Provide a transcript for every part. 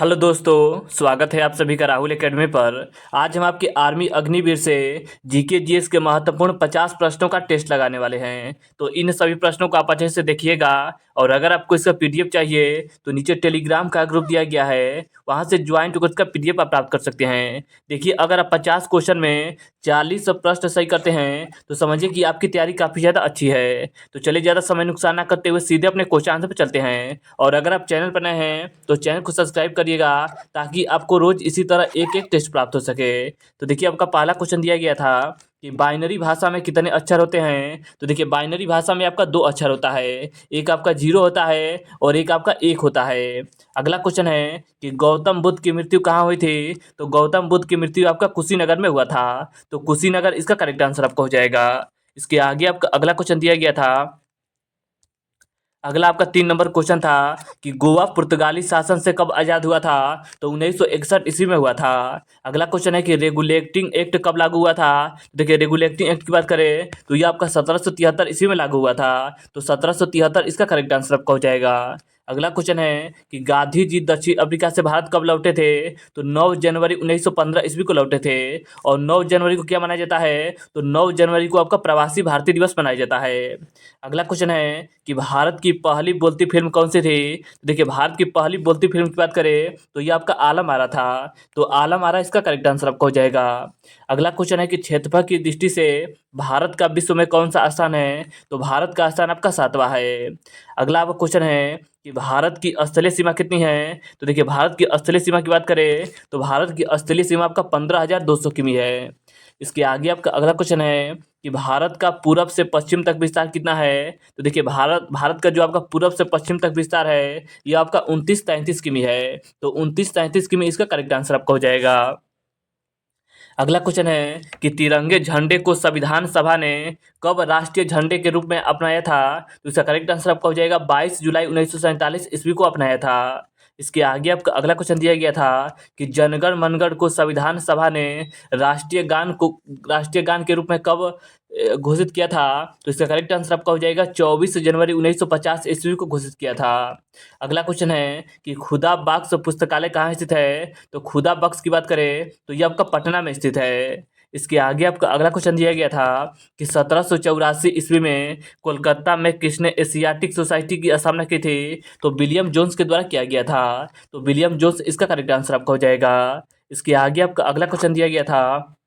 Hello दोस्तों, स्वागत है आप सभी का राहुल एकेडमी पर। आज हम आपके आर्मी अग्निवीर से जीके जीएस के महत्वपूर्ण 50 प्रश्नों का टेस्ट लगाने वाले हैं। तो इन सभी प्रश्नों को आप अच्छे से देखिएगा। और अगर आपको इसका पीडीएफ चाहिए तो नीचे टेलीग्राम का ग्रुप दिया गया है, वहां से ज्वाइन होकर इसका पीडीएफ आप प्राप्त कर सकते हैं। देखिए, अगर आप 50 क्वेश्चन में 40 प्रश्न सही करते हैं तो समझिए कि आपकी तैयारी काफ़ी ज़्यादा अच्छी है। तो चलिए, ज़्यादा समय नुकसान ना करते हुए सीधे अपने क्वेश्चन आंसर पर चलते हैं। और अगर आप चैनल पर नए हैं तो चैनल को सब्सक्राइब करिएगा, ताकि आपको रोज इसी तरह एक एक टेस्ट प्राप्त हो सके। तो देखिए, आपका पहला क्वेश्चन दिया गया था कि बाइनरी भाषा में कितने अक्षर होते हैं। तो देखिए, बाइनरी भाषा में आपका 2 अक्षर होता है, एक आपका 0 होता है और एक आपका 1 होता है। अगला क्वेश्चन है कि गौतम बुद्ध की मृत्यु कहाँ हुई थी। तो गौतम बुद्ध की मृत्यु आपका कुशीनगर में हुआ था। तो कुशीनगर इसका करेक्ट आंसर आपका हो जाएगा। इसके आगे आपका अगला क्वेश्चन दिया गया था। अगला आपका 3 नंबर क्वेश्चन था कि गोवा पुर्तगाली शासन से कब आज़ाद हुआ था। तो 1961 ईस्वी में हुआ था। अगला क्वेश्चन है कि रेगुलेटिंग एक्ट कब लागू हुआ था। देखिए, रेगुलेटिंग एक्ट की बात करें तो ये आपका 1773 ईस्वी में लागू हुआ था। तो 1773 इसका करेक्ट आंसर आपका हो जाएगा। अगला क्वेश्चन है कि गांधी जी दक्षिण अफ्रीका से भारत कब लौटे थे। तो 9 जनवरी 1915 ईस्वी को लौटे थे। और 9 जनवरी को क्या मनाया जाता है। तो 9 जनवरी को आपका प्रवासी भारतीय दिवस मनाया जाता है। अगला क्वेश्चन है कि भारत की पहली बोलती फिल्म कौन सी थी। तो देखिए, भारत की पहली बोलती फिल्म की बात करें तो ये आपका आलम आरा था। तो आलम आरा इसका करेक्ट आंसर आपका हो जाएगा। अगला क्वेश्चन है कि क्षेत्रफल की दृष्टि से भारत का विश्व में कौन सा स्थान है। तो भारत का स्थान आपका 7वां है। अगला आपका क्वेश्चन है कि भारत की स्थलीय सीमा कितनी है। तो देखिए, भारत की स्थलीय सीमा की बात करें तो भारत की स्थलीय सीमा आपका 15,200 किमी है। इसके आगे आपका अगला क्वेश्चन है कि भारत का पूरब से पश्चिम तक विस्तार कितना है। तो देखिए, भारत भारत का जो आपका पूरब से पश्चिम तक विस्तार है ये आपका 29-33 किमी है। तो 29-33 किमी इसका करेक्ट आंसर आपका हो जाएगा। अगला क्वेश्चन है कि तिरंगे झंडे को संविधान सभा ने कब राष्ट्रीय झंडे के रूप में अपनाया था। तो इसका करेक्ट आंसर आपका हो जाएगा 22 जुलाई 1947 ईस्वी को अपनाया था। इसके आगे आपका अगला क्वेश्चन दिया गया था कि जनगण मनगढ़ को संविधान सभा ने राष्ट्रीय गान के रूप में कब घोषित किया था। तो इसका करेक्ट आंसर आपका हो जाएगा 24 जनवरी 1950 ईस्वी को घोषित किया था। अगला क्वेश्चन है कि खुदा बख्श पुस्तकालय कहाँ स्थित है। तो खुदा बख्श की बात करें तो ये आपका पटना में स्थित है। इसके आगे आपका अगला क्वेश्चन दिया गया था कि 1784 ईस्वी में कोलकाता में किसने एशियाटिक सोसाइटी की स्थापना की थी। तो विलियम जोन्स के द्वारा किया गया था। तो विलियम जोन्स इसका करेक्ट आंसर आपका हो जाएगा। इसके आगे आपका अगला क्वेश्चन दिया गया था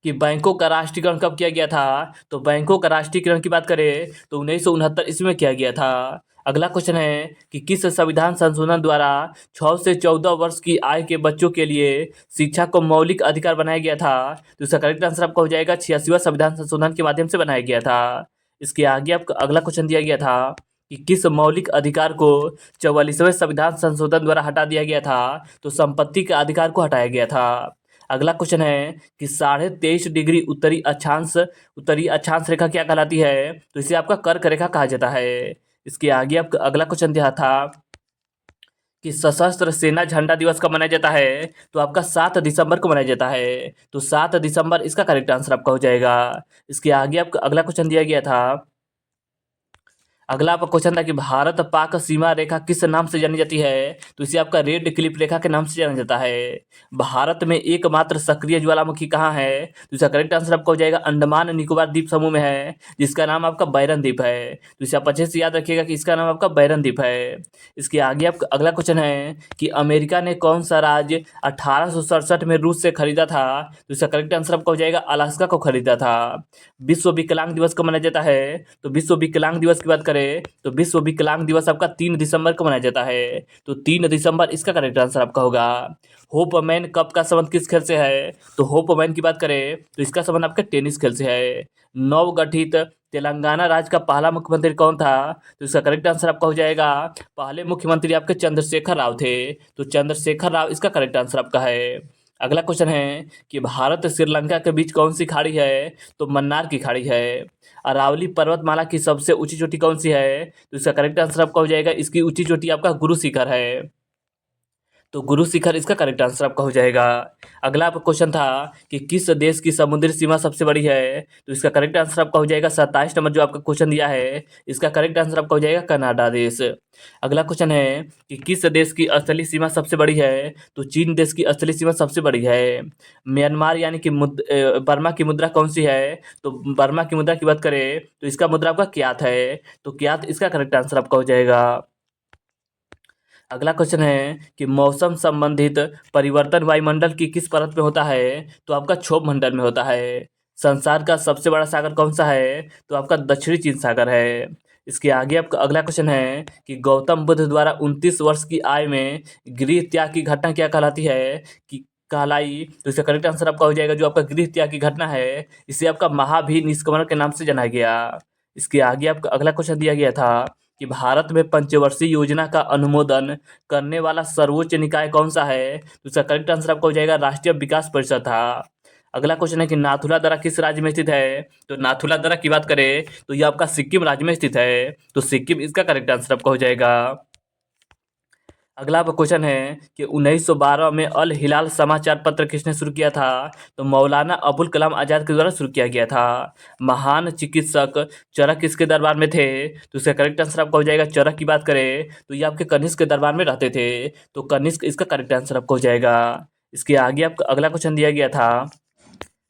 कि बैंकों का राष्ट्रीयकरण कब किया गया था। तो बैंकों का राष्ट्रीयकरण की बात करें तो 1969 ईस्वी में किया गया था। अगला क्वेश्चन है कि किस संविधान संशोधन द्वारा 6 से 14 वर्ष की आयु के बच्चों के लिए शिक्षा को मौलिक अधिकार बनाया गया था। तो इसका करेक्ट आंसर आपका हो जाएगा 86वां संविधान संशोधन के माध्यम से बनाया गया था। इसके आगे आपका अगला क्वेश्चन दिया गया था कि किस मौलिक अधिकार को 44वें संविधान संशोधन द्वारा हटा दिया गया था। तो संपत्ति के अधिकार को हटाया गया था। अगला क्वेश्चन है कि 23.5 डिग्री उत्तरी अक्षांश रेखा क्या कहलाती है। तो इसे आपका कर्क रेखा कहा जाता है। इसके आगे आपका अगला क्वेश्चन दिया था कि सशस्त्र सेना झंडा दिवस कब मनाया जाता है। तो आपका 7 दिसंबर को मनाया जाता है। तो 7 दिसंबर इसका करेक्ट आंसर आपका हो जाएगा। इसके आगे आपका अगला क्वेश्चन दिया गया था। अगला आपका क्वेश्चन था कि भारत पाक सीमा रेखा किस नाम से जानी जाती है। तो इसे आपका रेड क्लिफ रेखा के नाम से जाना जाता है। भारत में एकमात्र सक्रिय ज्वालामुखी कहाँ है। तो इसका करेक्ट आंसर आपका हो जाएगा अंडमान निकोबार द्वीप समूह में है, जिसका नाम आपका बैरन द्वीप है। तो इसे आप अच्छे से याद रखिएगा कि इसका नाम आपका बैरन द्वीप है। इसके आगे आपका अगला क्वेश्चन है कि अमेरिका ने कौन सा राज्य 1867 में रूस से खरीदा था। तो इसका करेक्ट आंसर आपका हो जाएगा अलास्का को खरीदा था। विश्व विकलांग दिवस कब मनाया जाता है। तो विश्व विकलांग दिवस की बात करें तो विश्व विकलांग दिवस आपका 3 दिसंबर को मनाया जाता है। तो 3 दिसंबर इसका करेक्ट आंसर आपका होगा। होप मैन कप का संबंध किस खेल से है। तो होप मैन की बात करें तो इसका संबंध आपका टेनिस खेल से है। नवगठित तेलंगाना राज्य का पहला मुख्यमंत्री कौन था। तो इसका करेक्ट आंसर आपका हो जाएगा पहले मुख्यमंत्री आपके चंद्रशेखर राव थे। तो चंद्रशेखर राव इसका करेक्ट आंसर आपका है। अगला क्वेश्चन है कि भारत श्रीलंका के बीच कौन सी खाड़ी है। तो मन्नार की खाड़ी है। अरावली पर्वतमाला की सबसे ऊंची चोटी कौन सी है। तो इसका करेक्ट आंसर आपका हो जाएगा इसकी ऊंची चोटी आपका गुरु शिखर है। तो गुरु शिखर इसका करेक्ट आंसर आपका हो जाएगा। अगला आपका क्वेश्चन था कि किस देश की समुद्री सीमा सबसे बड़ी है, तो इसका करेक्ट आंसर आपका हो जाएगा 27 नंबर जो आपका क्वेश्चन दिया है, इसका करेक्ट आंसर आपका हो जाएगा कनाडा देश। अगला क्वेश्चन है कि किस देश की स्थलीय सीमा सबसे बड़ी है, तो चीन देश की स्थलीय सीमा सबसे बड़ी है। म्यांमार यानी कि बर्मा की मुद्रा कौन सी है, तो बर्मा की मुद्रा की बात करें तो इसका मुद्रा आपका क्यात है, तो क्यात इसका करेक्ट आंसर आपका हो जाएगा। अगला क्वेश्चन है कि मौसम संबंधित परिवर्तन वायुमंडल की किस परत में होता है, तो आपका क्षोभ मंडल में होता है। संसार का सबसे बड़ा सागर कौन सा है, तो आपका दक्षिणी चीन सागर है। इसके आगे आपका अगला क्वेश्चन है कि गौतम बुद्ध द्वारा 29 वर्ष की आयु में गृह त्याग की घटना क्या कहलाती है, कि कहलाई, तो इसका करेक्ट आंसर आपका हो जाएगा जो आपका गृह त्याग की घटना है, इसे आपका महावीर निष्क्रमण के नाम से जाना गया। इसके आगे आपका अगला क्वेश्चन दिया गया था कि भारत में पंचवर्षीय योजना का अनुमोदन करने वाला सर्वोच्च निकाय कौन सा है, तो इसका करेक्ट आंसर आपका हो जाएगा राष्ट्रीय विकास परिषद था। अगला क्वेश्चन है कि नाथुला दर्रा किस राज्य में स्थित है, तो नाथुला दर्रा की बात करें तो ये आपका सिक्किम राज्य में स्थित है, तो सिक्किम इसका करेक्ट आंसर आपका हो जाएगा। अगला आपका क्वेश्चन है कि 1912 में अल हिलाल समाचार पत्र किसने शुरू किया था, तो मौलाना अबुल कलाम आजाद के द्वारा शुरू किया गया था। महान चिकित्सक चरक किसके दरबार में थे, तो इसका करेक्ट आंसर आपका हो जाएगा, चरक की बात करें तो ये आपके कनिष्क के दरबार में रहते थे, तो कनिष्क इसका करेक्ट आंसर आपका हो जाएगा। इसके आगे आपका अगला क्वेश्चन दिया गया था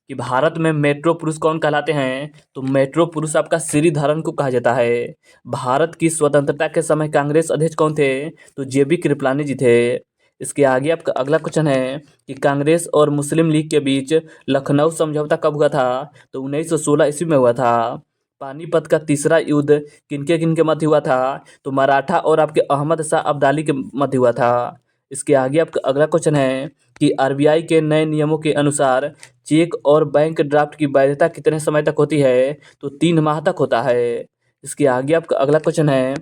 कि भारत में मेट्रो पुरुष कौन कहलाते हैं, तो मेट्रो पुरुष आपका श्रीधरन को कहा जाता है। भारत की स्वतंत्रता के समय कांग्रेस अध्यक्ष कौन थे, तो जेबी कृपलानी जी थे। इसके आगे आपका अगला क्वेश्चन है कि कांग्रेस और मुस्लिम लीग के बीच लखनऊ समझौता कब हुआ था, तो 1916 ईस्वी में हुआ था। पानीपत का तीसरा युद्ध किनके किनके मध्य हुआ था, तो मराठा और आपके अहमद शाह अब्दाली के मध्य हुआ था। इसके आगे आपका अगला क्वेश्चन है कि आरबीआई के नए नियमों के अनुसार चेक और बैंक ड्राफ्ट की वैधता कितने समय तक होती है, तो 3 माह तक होता है। इसके आगे आपका अगला क्वेश्चन है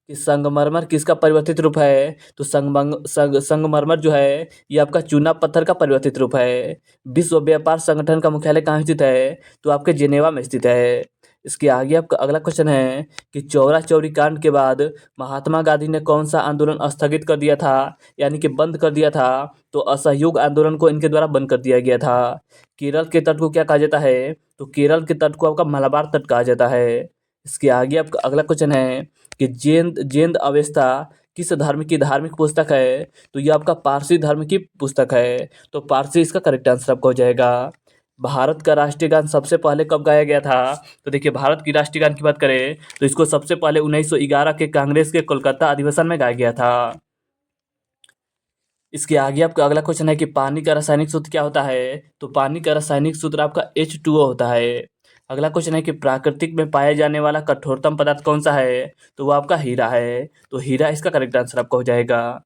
कि संगमरमर किसका परिवर्तित रूप है, तो संगमरमर जो है ये आपका चूना पत्थर का परिवर्तित रूप है। विश्व व्यापार संगठन का मुख्यालय कहाँ स्थित है, तो आपके जेनेवा में स्थित है। इसके आगे आपका अगला क्वेश्चन है कि चौरा चौरी कांड के बाद महात्मा गांधी ने कौन सा आंदोलन स्थगित कर दिया था, यानी कि बंद कर दिया था, तो असहयोग आंदोलन को इनके द्वारा बंद कर दिया गया था। केरल के तट को क्या कहा जाता है, तो केरल के तट को आपका मलाबार तट कहा जाता है। इसके आगे आपका अगला क्वेश्चन है कि जेंद अवेस्ता किस धर्म की धार्मिक पुस्तक है, तो ये आपका पारसी धर्म की पुस्तक है, तो पारसी इसका करेक्ट आंसर आपका हो जाएगा। भारत का राष्ट्रीय गान सबसे पहले कब गाया गया था, तो देखिए भारत की राष्ट्रीय गान की बात करें तो इसको सबसे पहले 1911 के कांग्रेस के कोलकाता अधिवेशन में गाया गया था। इसके आगे आपका अगला क्वेश्चन है कि पानी का रासायनिक सूत्र क्या होता है, तो पानी का रासायनिक सूत्र आपका H2O होता है। अगला क्वेश्चन है कि प्राकृतिक में पाया जाने वाला कठोरतम पदार्थ कौन सा है, तो वो आपका हीरा है, तो हीरा इसका करेक्ट आंसर आपका हो जाएगा।